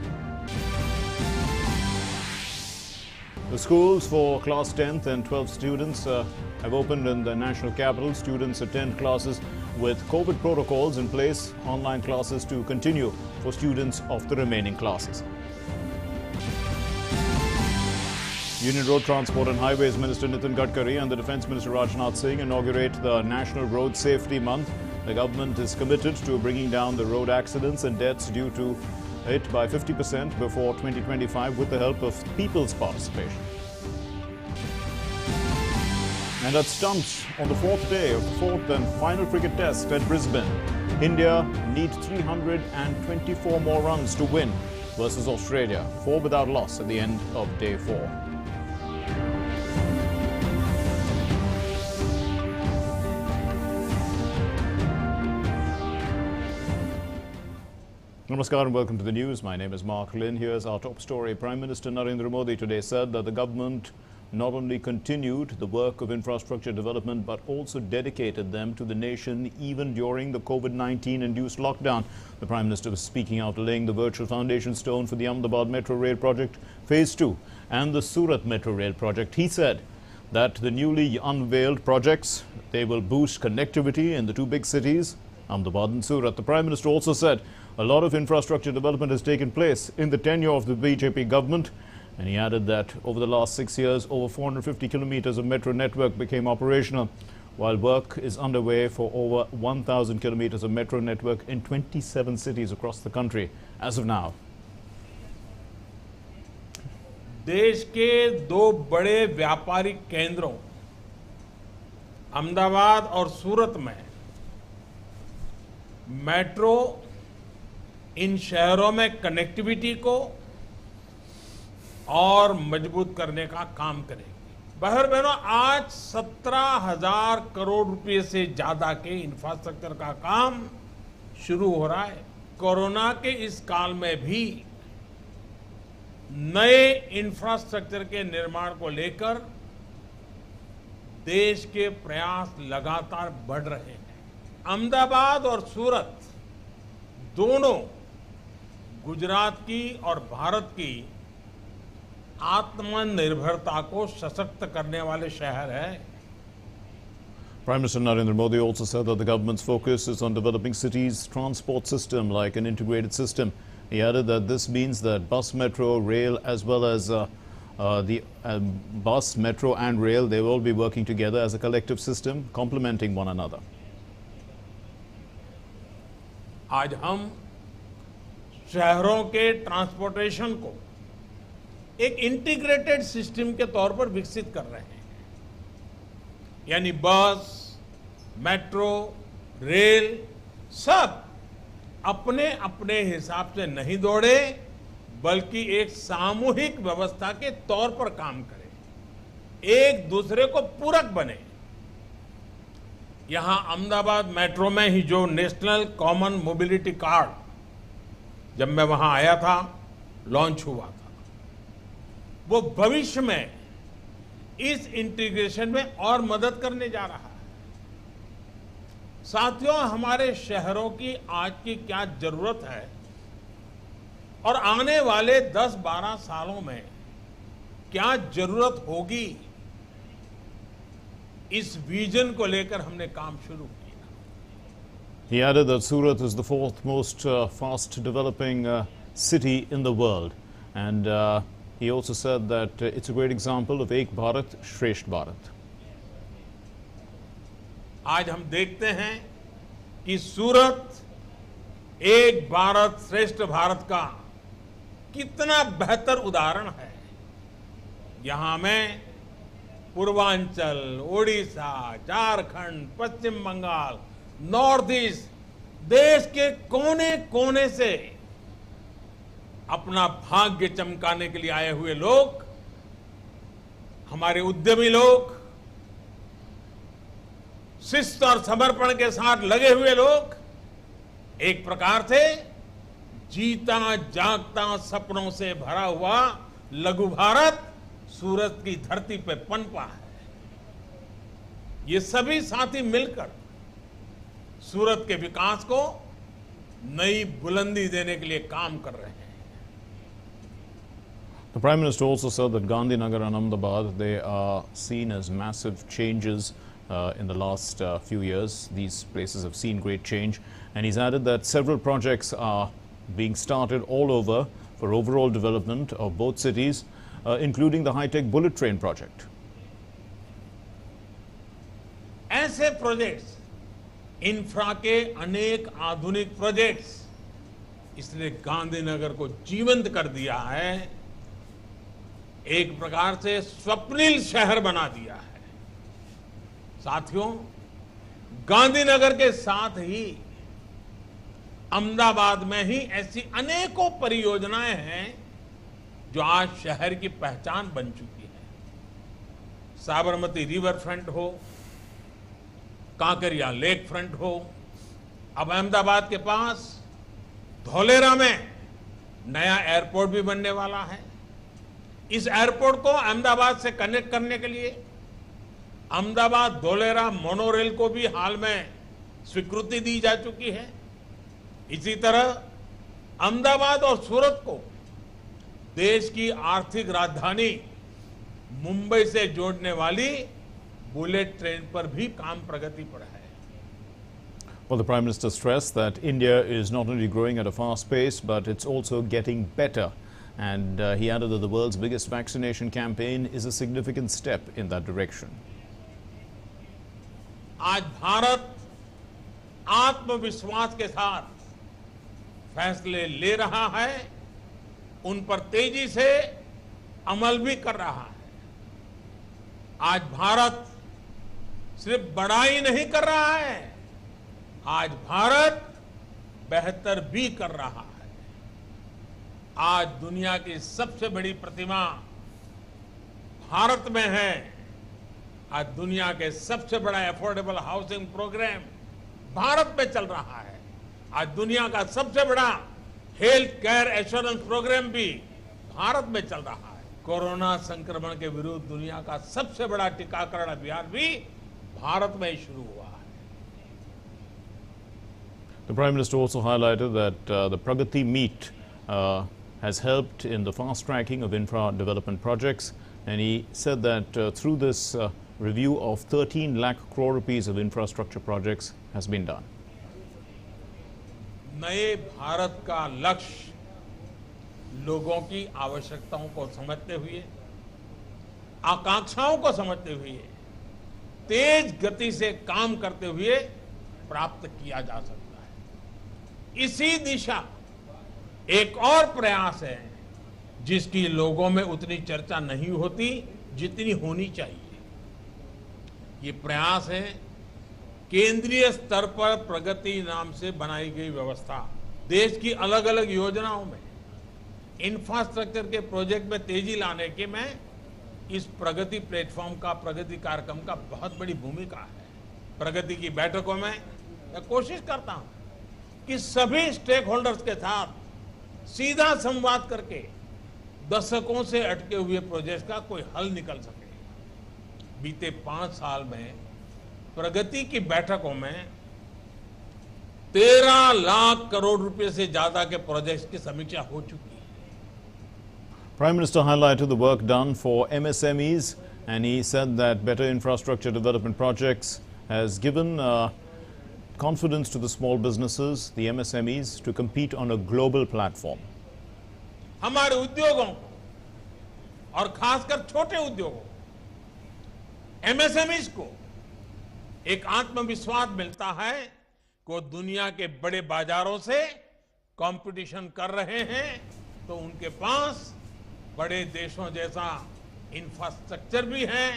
The schools for class 10th and 12th students have opened in the national capital. Students attend classes with COVID protocols in place. Online classes to continue for students of the remaining classes. Union Road Transport and Highways Minister Nitin Gadkari and the Defence Minister Rajnath Singh inaugurate the National Road Safety Month. The government is committed to bringing down the road accidents and deaths due to it by 50% before 2025 with the help of people's participation. And at stumps on the fourth day of the fourth and final cricket test at Brisbane, India need 324 more runs to win versus Australia, 4 without loss at the end of day 4. Namaskar and welcome to the news. My name is Mark Lynn. Here's our top story. Prime Minister Narendra Modi today said that the government not only continued the work of infrastructure development but also dedicated them to the nation even during the COVID-19 induced lockdown. The Prime Minister was speaking after laying the virtual foundation stone for the Ahmedabad Metro Rail Project Phase 2 and the Surat Metro Rail Project. He said that the newly unveiled projects, they will boost connectivity in the two big cities, Ahmedabad and Surat. The Prime Minister also said a lot of infrastructure development has taken place in the tenure of the BJP government. And he added that over the last 6 years, over 450 kilometers of metro network became operational, while work is underway for over 1,000 kilometers of metro network in 27 cities across the country as of now. देश के दो बड़े व्यापारिक केंद्रों अहमदाबाद और सूरत में metro इन शहरों में कनेक्टिविटी को और मजबूत करने का काम करेगी। बहर बहनों, आज 17,000 करोड़ रुपए से ज्यादा के इंफ्रास्ट्रक्चर का काम शुरू हो रहा है। कोरोना के इस काल में भी नए इंफ्रास्ट्रक्चर के निर्माण को लेकर देश के प्रयास लगातार बढ़ रहे हैं। अहमदाबाद और सूरत दोनों गुजरात की और भारत की आत्मनिर्भरता को सशक्त करने वाले शहर हैं। Prime Minister Narendra Modi also said that the government's focus is on developing cities' transport system like an integrated system. He added that this means that bus, metro, rail, as well as the bus, metro and rail, they will all be working together as a collective system, complementing one another. आज हम शहरों के transportation को एक integrated system के तौर पर विकसित कर रहे हैं, यानी बस, मेट्रो, रेल सब अपने अपने हिसाब से नहीं दौड़े, बल्कि एक सामूहिक व्यवस्था के तौर पर काम करें, एक दूसरे को पूरक बने। यहां अहमदाबाद मेट्रो में ही जो नेशनल कॉमन मोबिलिटी कार्ड जब मैं वहां आया था, लॉन्च हुआ था, वो भविष्य में इस इंटीग्रेशन में और मदद करने जा रहा है। साथियों, हमारे शहरों की आज की क्या जरूरत है और आने वाले 10-12 सालों में क्या जरूरत होगी, इस विजन को लेकर हमने काम शुरू किया। He added that Surat is the fourth most fast developing city in the world, and he also said that it's a great example of Ek Bharat, Shresth Bharat. आज हम देखते हैं कि सूरत एक भारत श्रेष्ठ भारत का कितना बेहतर उदाहरण है। यहां में पूर्वांचल, ओडिशा, झारखंड, पश्चिम बंगाल, नॉर्थ ईस्ट, देश के कोने कोने से अपना भाग्य चमकाने के लिए आए हुए लोग, हमारे उद्यमी लोग, शिस्त और समर्पण के साथ लगे हुए लोग, एक प्रकार से जीता जागता सपनों से भरा हुआ लघु भारत सूरत की धरती पे पनपा है। ये सभी साथी मिलकर सूरत के विकास को नई बुलंदी देने के लिए काम कर रहे हैं। The Prime Minister also said that Gandhinagar and Ahmedabad, they are seen as massive changes in the last few years. These places have seen great change, and he's added that several projects are being started all over for overall development of both cities, including the high-tech bullet train project. ऐसे projects, infra के अनेक आधुनिक projects, इसने गांधीनगर को जीवंत कर दिया है, एक प्रकार से स्वप्निल शहर बना दिया है। साथियों, गांधीनगर के साथ ही अहमदाबाद में ही ऐसी अनेकों परियोजनाएं हैं जो आज शहर की पहचान बन चुकी है। साबरमती रिवर फ्रंट हो, कांकरिया लेक फ्रंट हो, अब अहमदाबाद के पास धौलेरा में नया एयरपोर्ट भी बनने वाला है। इस एयरपोर्ट को अहमदाबाद से कनेक्ट करने के लिए अहमदाबाद धौलेरा मोनोरेल को भी हाल में स्वीकृति दी जा चुकी है। इसी तरह अहमदाबाद और सूरत को देश की आर्थिक राजधानी मुंबई से जोड़ने वाली बुलेट ट्रेन पर भी काम प्रगति पर है। Well, the Prime Minister stressed that India is not only growing at a fast pace, but it's also getting better. And he added that the world's biggest vaccination campaign is a significant step in that direction. आज भारत आत्मविश्वास के साथ फैसले ले रहा है, उन पर तेजी से अमल भी कर रहा है। आज भारत सिर्फ बड़ाई नहीं कर रहा है, आज भारत बेहतर भी कर रहा है। आज दुनिया की सबसे बड़ी प्रतिमा भारत में है। आज दुनिया के सबसे बड़ा अफोर्डेबल हाउसिंग प्रोग्राम भारत में चल रहा है। आज दुनिया का सबसे बड़ा हेल्थ केयर एश्योरेंस प्रोग्राम भी भारत में चल रहा है। कोरोना संक्रमण के विरुद्ध दुनिया का सबसे बड़ा टीकाकरण अभियान भी भारत में ही शुरू हुआ है। The Prime Minister also highlighted that the Pragati Meet has helped in the fast tracking of infra development projects, and he said that through this review of 13 lakh crore rupees of infrastructure projects has been done. नए भारत का लक्ष्य लोगों की आवश्यकताओं को समझते हुए, आकांक्षाओं को समझते हुए, तेज गति से काम करते हुए प्राप्त किया जा सकता है। इसी दिशा एक और प्रयास है जिसकी लोगों में उतनी चर्चा नहीं होती जितनी होनी चाहिए। ये प्रयास है केंद्रीय स्तर पर प्रगति नाम से बनाई गई व्यवस्था देश की अलग अलग योजनाओं में इंफ्रास्ट्रक्चर के प्रोजेक्ट में तेजी लाने के में इस प्रगति प्लेटफॉर्म का, प्रगति कार्यक्रम का बहुत बड़ी भूमिका है। प्रगति की बैठकों में मैं कोशिश करता हूं कि सभी स्टेक होल्डर्स के साथ सीधा संवाद करके दशकों से अटके हुए प्रोजेक्ट का कोई हल निकल सके। बीते 5 साल में प्रगति की बैठकों में 13 लाख करोड़ रुपए से ज्यादा के प्रोजेक्ट्स की समीक्षा हो चुकी है। Prime Minister highlighted the work done for MSMEs, and he said that better infrastructure development projects has given confidence to the small businesses, the MSMEs, to compete on a global platform. हमारे उद्योगों को और खासकर छोटे उद्योगों MSMEs को एक आत्मविश्वास मिलता है कि वो दुनिया के बड़े बाजारों से कंपटीशन कर रहे हैं, तो उनके पास बड़े देशों जैसा इंफ्रास्ट्रक्चर भी है।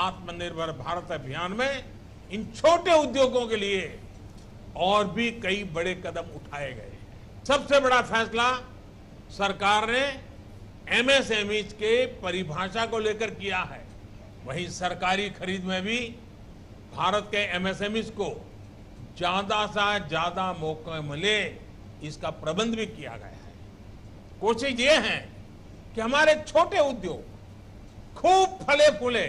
आत्मनिर्भर भारत अभियान में इन छोटे उद्योगों के लिए और भी कई बड़े कदम उठाए गए। सबसे बड़ा फैसला सरकार ने MSMEs के परिभाषा को लेकर किया है। वहीं सरकारी खरीद में भी भारत के MSMEs को ज्यादा से ज्यादा मौके मिले, इसका प्रबंध भी किया गया है। कोशिश ये है कि हमारे छोटे उद्योग खूब फले फूले।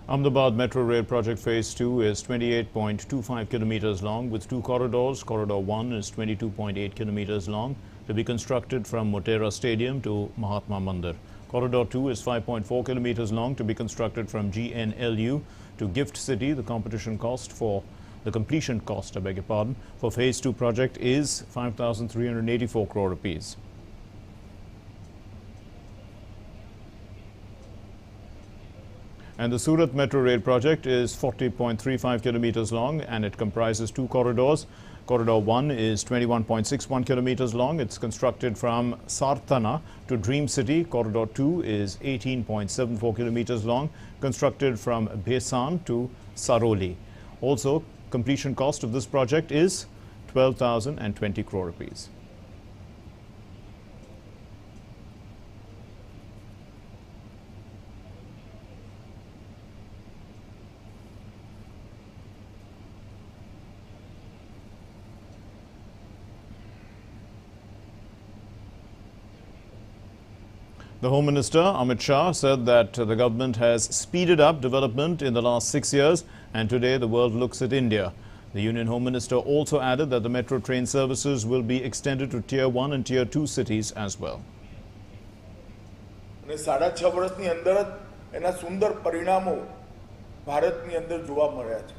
Ahmedabad Metro Rail Project Phase 2 is 28.25 kilometers long with 2 corridors. Corridor 1 is 22.8 kilometers long to be constructed from Motera Stadium to Mahatma Mandir. Corridor 2 is 5.4 kilometers long to be constructed from GNLU to Gift City. The completion cost, for Phase 2 project is 5,384 crore rupees. And the Surat Metro Rail project is 40.35 kilometers long, and it comprises 2 corridors. Corridor 1 is 21.61 kilometers long. It's constructed from Sarthana to Dream City. Corridor 2 is 18.74 kilometers long, constructed from Besan to Saroli. Also, completion cost of this project is 12,020 crore rupees. The Home Minister, Amit Shah, said that the government has speeded up development in the last 6 years, and today the world looks at India. The Union Home Minister also added that the metro train services will be extended to Tier 1 and Tier 2 cities as well. 6.5 વર્ષની અંદર જ એના સુંદર પરિણામો ભારતની અંદર જોવા મળ્યા છે।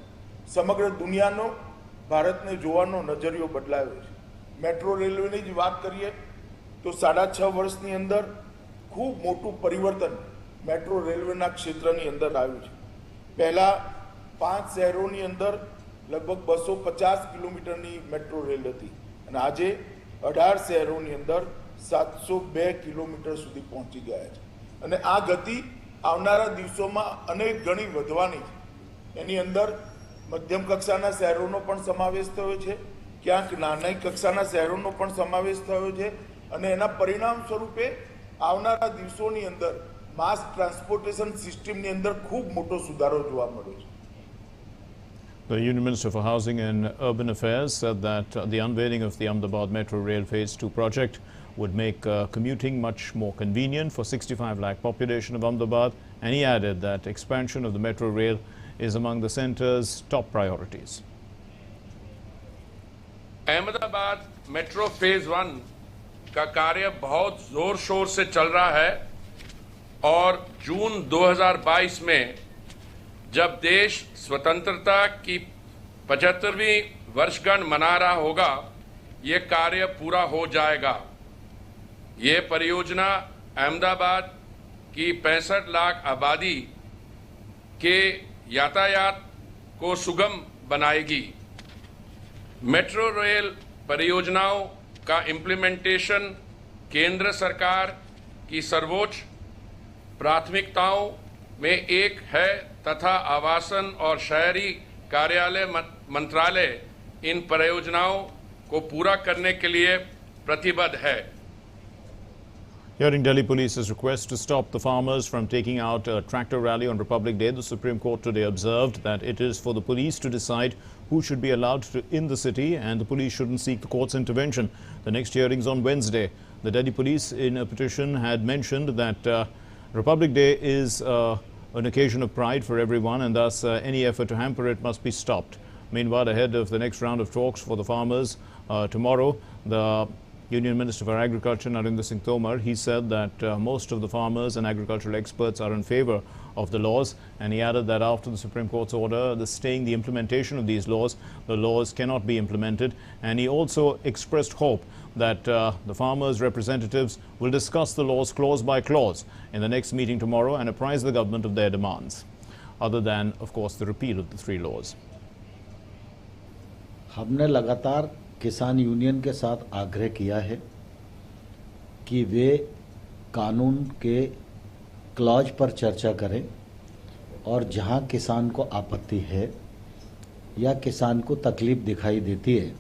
સમગ્ર દુનિયાનો ભારતને જોવાનો નજરિયો બદલાયો છે। મેટ્રો રેલવેની જ વાત કરીએ તો 6.5 વર્ષની અંદર खूब मोटू परिवर्तन मेट्रो रेलवेना क्षेत्रनी अंदर आव्युं छे। पहला 5 शहरोनी अंदर लगभग 250 किलोमीटरनी मेट्रो रेल हती अने आजे 18 शहरोनी अंदर 702 किलोमीटर सुधी पहोंची गया छे अने आ गति आवनारा दिवसोमां अनेक गणी वधवानी छे। एनी अंदर मध्यम कक्षाना शहरोनो पण समावेश थयो छे, क्यांक नानी कक्षाना शहरोनो पण समावेश थयो छे अने एना परिणाम स्वरूपे आवनारा दिवसोनी अंदर मास ट्रांसपोर्टेशन सिस्टमनी अंदर खूब मोटो सुधारो जोवा मळ्यो छे। The Union Minister for Housing and Urban Affairs said that the unveiling of the Ahmedabad Metro Rail Phase 2 project would make commuting much more convenient for 65 lakh population of Ahmedabad, and he added that expansion of the metro rail is among the centre's top priorities. Ahmedabad Metro Phase 1 का कार्य बहुत जोर शोर से चल रहा है और जून 2022 में जब देश स्वतंत्रता की 75वीं वर्षगांठ मना रहा होगा, ये कार्य पूरा हो जाएगा। ये परियोजना अहमदाबाद की 65 लाख आबादी के यातायात को सुगम बनाएगी। मेट्रो रेल परियोजनाओं का इम्प्लीमेंटेशन केंद्र सरकार की सर्वोच्च प्राथमिकताओं में एक है तथा आवासन और शहरी कार्यालय मंत्रालय इन परियोजनाओं को पूरा करने के लिए प्रतिबद्ध है। Hearing Delhi Police's request to stop the farmers from taking out a tractor rally on Republic Day, the Supreme Court today observed that it is for the police to decide who should be allowed in the city and the police shouldn't seek the court's intervention. The next hearing's on Wednesday. The Delhi Police in a petition had mentioned that Republic Day is an occasion of pride for everyone and thus any effort to hamper it must be stopped. Meanwhile, ahead of the next round of talks for the farmers tomorrow, the Union Minister for Agriculture, Narendra Singh Tomar, he said that most of the farmers and agricultural experts are in favor of the laws, and he added that after the Supreme Court's order staying the implementation of these laws, the laws cannot be implemented, and he also expressed hope that the farmers' representatives will discuss the laws clause by clause in the next meeting tomorrow and apprise the government of their demands, other than, of course, the repeal of the 3 laws. हमने लगातार किसान union के साथ आग्रह किया है कि वे कानून के क्लॉज पर चर्चा करें और जहां किसान को आपत्ति है या किसान को तकलीफ दिखाई देती है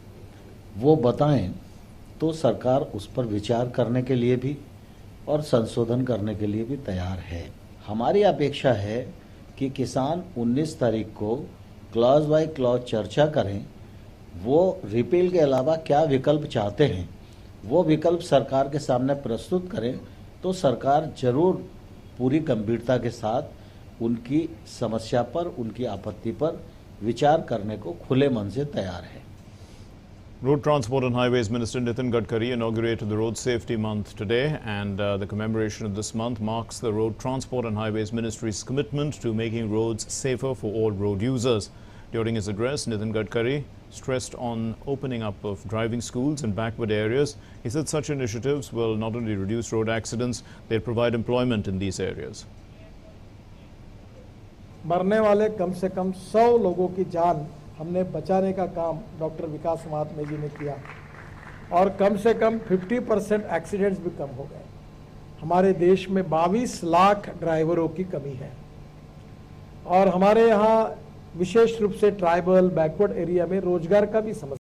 वो बताएं तो सरकार उस पर विचार करने के लिए भी और संशोधन करने के लिए भी तैयार है। हमारी अपेक्षा है कि किसान 19 तारीख को क्लॉज बाय क्लॉज चर्चा करें, वो रिपील के अलावा क्या विकल्प चाहते हैं वो विकल्प सरकार के सामने प्रस्तुत करें तो सरकार जरूर पूरी गंभीरता के साथ उनकी समस्या पर, उनकी आपत्ति पर विचार करने को खुले मन से तैयार है। Road Transport and Highways Minister Nitin Gadkari inaugurated the Road Safety Month today, and the commemoration of this month marks the Road Transport and Highways Ministry's commitment to making roads safer for all road users. During his address, Nitin Gadkari stressed on opening up of driving schools in backward areas. He said such initiatives will not only reduce road accidents, they'll provide employment in these areas. मरने वाले कम से कम 100 लोगों की जान हमने बचाने का काम डॉक्टर विकास महात्मे जी ने किया और कम से कम 50% एक्सीडेंट्स भी कम हो गए। हमारे देश में 22 लाख ड्राइवरों की कमी है और हमारे यहाँ विशेष रूप से ट्राइबल बैकवर्ड एरिया में रोजगार का भी समस्या